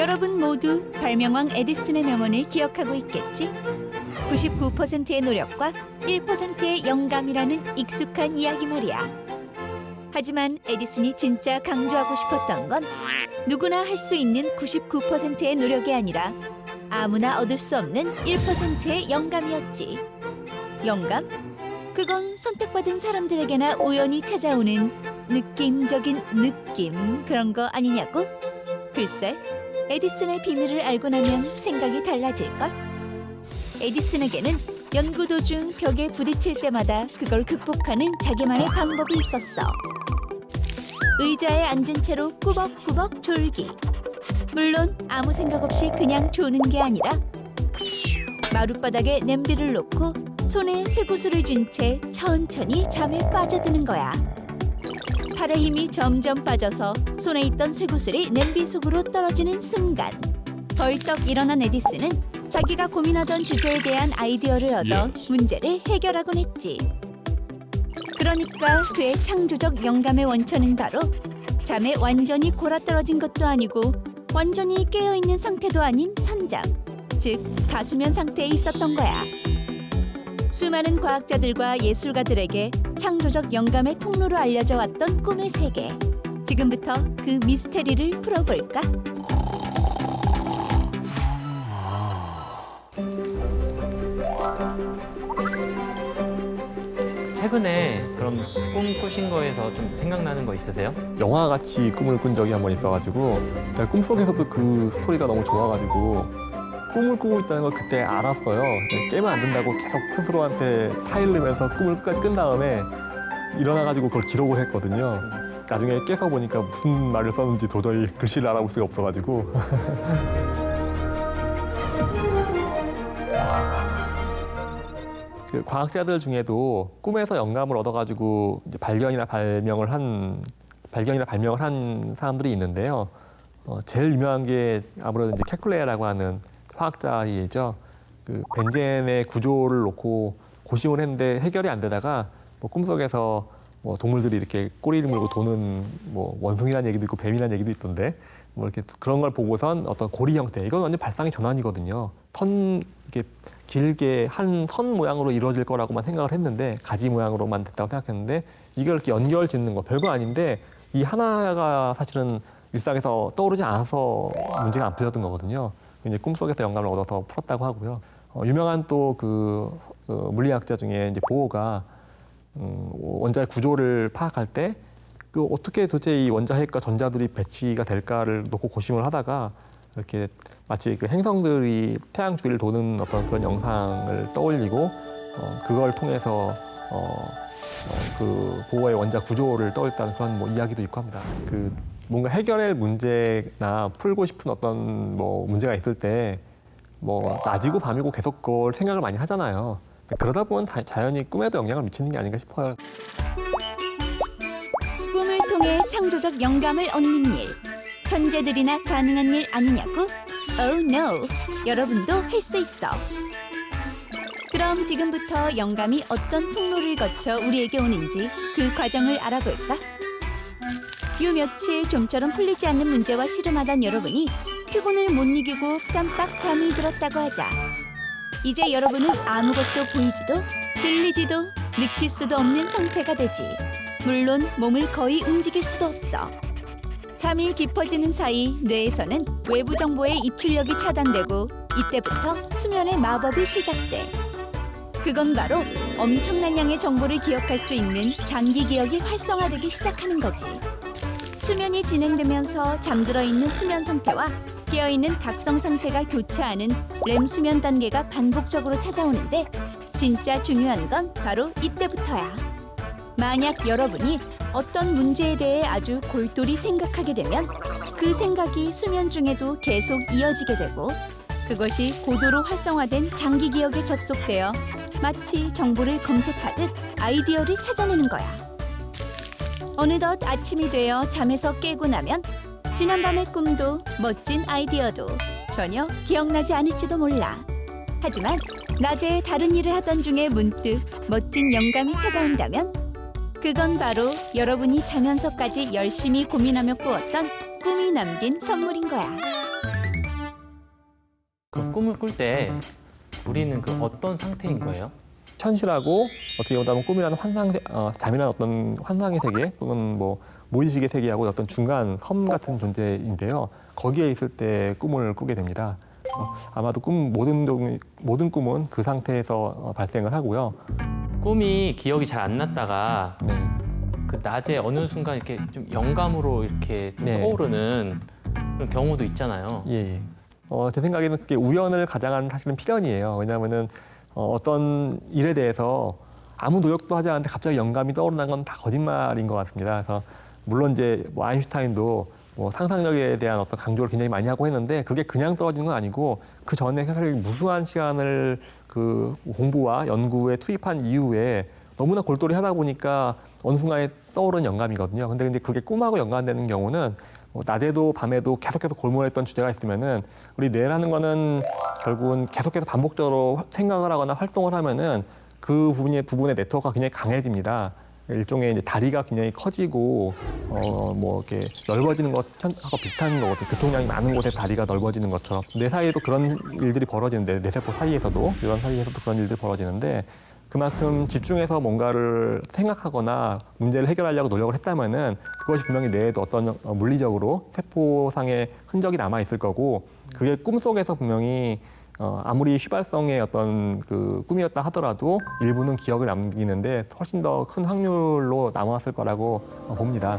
여러분 모두 발명왕 에디슨의 명언을 기억하고 있겠지? 99%의 노력과 1%의 영감이라는 익숙한 이야기 말이야. 하지만 에디슨이 진짜 강조하고 싶었던 건 누구나 할 수 있는 99%의 노력이 아니라 아무나 얻을 수 없는 1%의 영감이었지. 영감? 그건 선택받은 사람들에게나 우연히 찾아오는 느낌적인 느낌, 그런 거 아니냐고? 글쎄, 에디슨의 비밀을 알고 나면 생각이 달라질걸? 에디슨에게는 연구 도중 벽에 부딪힐 때마다 그걸 극복하는 자기만의 방법이 있었어. 의자에 앉은 채로 꾸벅꾸벅 졸기. 물론 아무 생각 없이 그냥 조는 게 아니라 마룻바닥에 냄비를 놓고 손에 쇠구슬을 쥔 채 천천히 잠에 빠져드는 거야. 팔의 힘이 점점 빠져서 손에 있던 쇠구슬이 냄비 속으로 떨어지는 순간 벌떡 일어난 에디슨은 자기가 고민하던 주제에 대한 아이디어를 얻어 문제를 해결하곤 했지. 그러니까 그의 창조적 영감의 원천은 바로 잠에 완전히 골아떨어진 것도 아니고 완전히 깨어있는 상태도 아닌 선잠, 즉 가수면 상태에 있었던 거야. 수많은 과학자들과 예술가들에게 창조적 영감의 통로로 알려져 왔던 꿈의 세계. 지금부터 그 미스테리를 풀어볼까? 최근에 그럼 꿈 꾸신 거에서 좀 생각나는 거 있으세요? 영화같이 꿈을 꾼 적이 한 번 있어가지고 제가 꿈속에서도 그 스토리가 너무 좋아가지고 꿈을 꾸고 있다는 걸 그때 알았어요. 깨면 안 된다고 계속 스스로한테 타일르면서 꿈을 끝까지 끈 다음에 일어나가지고 그걸 기록을 했거든요. 나중에 깨서 보니까 무슨 말을 썼는지 도저히 글씨를 알아볼 수가 없어가지고 그 과학자들 중에도 꿈에서 영감을 얻어가지고 이제 발견이나 발명을 한 사람들이 있는데요. 제일 유명한 게 아무래도 이제 케쿨레라고 하는 화학자이죠. 그 벤젠의 구조를 놓고 고심을 했는데 해결이 안 되다가 뭐 꿈속에서 뭐 동물들이 이렇게 꼬리를 물고 도는 뭐 원숭이라는 얘기도 있고 뱀이라는 얘기도 있던데 뭐 이렇게 그런 걸 보고선 어떤 고리 형태, 이건 완전 발상의 전환이거든요. 이렇게 길게 한 선 모양으로 이루어질 거라고만 생각을 했는데 가지 모양으로만 됐다고 생각했는데 이걸 이렇게 연결 짓는 거 별거 아닌데 이 하나가 사실은 일상에서 떠오르지 않아서 문제가 안 풀렸던 거거든요. 이제 꿈속에서 영감을 얻어서 풀었다고 하고요. 유명한 또 그 물리학자 중에 이제 보어가 원자의 구조를 파악할 때 그 어떻게 도대체 이 원자핵과 전자들이 배치가 될까를 놓고 고심을 하다가 이렇게 마치 그 행성들이 태양 주위를 도는 어떤 그런 영상을 떠올리고 그걸 통해서 그 보어의 원자 구조를 떠올렸다는 그런 뭐 이야기도 있고 합니다. 그 뭔가 해결할 문제나 풀고 싶은 어떤 뭐 문제가 있을 때 뭐 낮이고 밤이고 계속 그걸 생각을 많이 하잖아요. 그러다 보면 자연히 꿈에도 영향을 미치는 게 아닌가 싶어요. 꿈을 통해 창조적 영감을 얻는 일. 천재들이나 가능한 일 아니냐고? Oh no! 여러분도 할 수 있어. 그럼 지금부터 영감이 어떤 통로를 거쳐 우리에게 오는지 그 과정을 알아볼까? 요 며칠 좀처럼 풀리지 않는 문제와 씨름하던 여러분이 피곤을 못 이기고 깜빡 잠이 들었다고 하자. 이제 여러분은 아무것도 보이지도 들리지도 느낄 수도 없는 상태가 되지. 물론 몸을 거의 움직일 수도 없어. 잠이 깊어지는 사이 뇌에서는 외부 정보의 입출력이 차단되고 이때부터 수면의 마법이 시작돼. 그건 바로 엄청난 양의 정보를 기억할 수 있는 장기 기억이 활성화되기 시작하는 거지. 수면이 진행되면서 잠들어 있는 수면 상태와 깨어있는 각성 상태가 교차하는 렘 수면 단계가 반복적으로 찾아오는데 진짜 중요한 건 바로 이때부터야. 만약 여러분이 어떤 문제에 대해 아주 골똘히 생각하게 되면 그 생각이 수면 중에도 계속 이어지게 되고 그것이 고도로 활성화된 장기 기억에 접속되어 마치 정보를 검색하듯 아이디어를 찾아내는 거야. 어느덧 아침이 되어 잠에서 깨고 나면 지난밤의 꿈도 멋진 아이디어도 전혀 기억나지 않을지도 몰라. 하지만 낮에 다른 일을 하던 중에 문득 멋진 영감이 찾아온다면 그건 바로 여러분이 자면서까지 열심히 고민하며 꾸었던 꿈이 남긴 선물인 거야. 그 꿈을 꿀 때 우리는 그 어떤 상태인 거예요? 현실하고 어떻게 보면 꿈이라는 잠이라는 어떤 환상의 세계 또는 뭐 무의식의 세계하고 어떤 중간 섬 같은 존재인데요. 거기에 있을 때 꿈을 꾸게 됩니다. 아마도 모든 꿈은 그 상태에서 발생을 하고요. 꿈이 기억이 잘 안 났다가 네. 그 낮에 어느 순간 이렇게 좀 영감으로 이렇게 네. 떠오르는 그런 경우도 있잖아요. 예, 예. 제 생각에는 그게 우연을 가장한 사실은 필연이에요. 왜냐하면은 어떤 일에 대해서 아무 노력도 하지 않았는데 갑자기 영감이 떠오르는 건 다 거짓말인 것 같습니다. 그래서 물론 이제 뭐 아인슈타인도 뭐 상상력에 대한 어떤 강조를 굉장히 많이 하고 했는데 그게 그냥 떨어지는 건 아니고 그 전에 사실 무수한 시간을 그 공부와 연구에 투입한 이후에 너무나 골똘히 하다 보니까 어느 순간에 떠오른 영감이거든요. 근데 그게 꿈하고 연관되는 경우는 뭐 낮에도 밤에도 계속해서 골몰했던 주제가 있으면은 우리 뇌라는 거는 결국은 계속해서 반복적으로 생각을 하거나 활동을 하면은 그 부분의 네트워크가 굉장히 강해집니다. 일종의 이제 다리가 굉장히 커지고 뭐 이렇게 넓어지는 것하고 비슷한 거거든요. 교통량이 많은 곳에 다리가 넓어지는 것처럼 뇌 사이에도 그런 일들이 벌어지는데 뇌세포 사이에서도 이런 사이에서도 그런 일들이 벌어지는데 그만큼 집중해서 뭔가를 생각하거나 문제를 해결하려고 노력을 했다면은 그것이 분명히 뇌에도 어떤 물리적으로 세포상의 흔적이 남아 있을 거고 그게 꿈속에서 분명히 아무리 휘발성의 어떤 그 꿈이었다 하더라도 일부는 기억을 남기는데 훨씬 더 큰 확률로 남았을 거라고 봅니다.